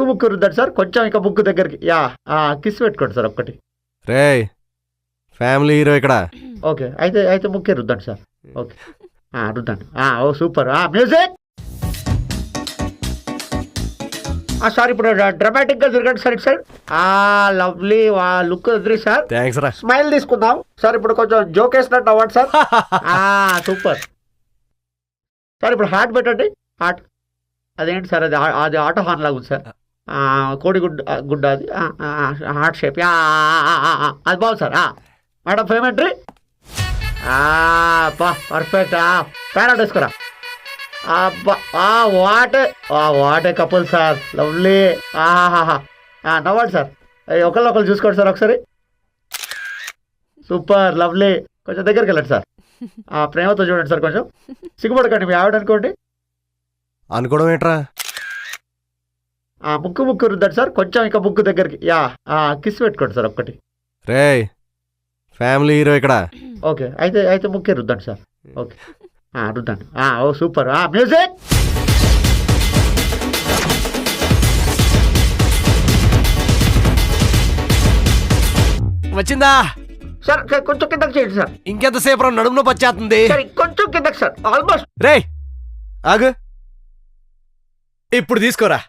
ముక్కు రుద్దండి సార్, కొంచెం ఇంకా ముక్కు దగ్గరికి. యా కిస్ పెట్టుకోండి సార్ ఒక్కటి. రే ఫ్యామిలీ హీరో ఇక్కడ. ఓకే, అయితే ముక్కే రుద్దండి సార్. ఓకే రుద్దండి. ఓ సూపర్. మ్యూజిక్. సార్ ఇప్పుడు డ్రామాటిక్ గా తిరగండి సార్ ఇటు సైడ్. లవ్లీ లుక్ వదిలి సార్. థ్యాంక్స్ రా. స్మైల్ తీసుకుందాం సార్. ఇప్పుడు కొంచెం జోక్ వేసినట్టు అవ్వండి సార్. Super sir. ఇప్పుడు హార్ట్ పెట్టండి. హార్ట్ అదేంటి సార్, అది ఆటో హార్న్ లాగా ఉంది సార్. కోడి గుడ్డ అది హార్ట్ షేప్. అది బాగుంది సార్. మేడం పేమెంట్రీ. పర్ఫెక్ట్. ప్యారెట్ వేసుకురా. What a couple sir. లవ్లీ. నవ్వండి సార్. ఒకళ్ళు చూసుకోండి సార్ ఒకసారి. Super lovely. కొంచెం దగ్గరికి వెళ్ళండి సార్. ప్రేమతో చూడండి సార్. కొంచెం సిగ్గుపడకండి, మీ ఆవిడ అనుకోండి. అనుకోవడం ఏంట్రా? ముక్కు రుద్దండి సార్, కొంచెం ఇంకా ముక్కు దగ్గరికి. కిస్ పెట్టుకోండి సార్ ఒక్కటి. రే ఫ్యామిలీ హీరో ఇక్కడ. ఓకే, అయితే ముక్కే రుద్దండి సార్. ఓకే రుద్దండి. ఓ సూపర్. మ్యూజిక్. వచ్చిందా సార్? కొంచెం కిందకి చేయండి సార్. ఇంకెంతసేపు నడుములో పచ్చేస్తుంది. కొంచెం కిందకి సార్. ఆల్మోస్ట్. రే ఆగు, ఇప్పుడు తీసుకోరా.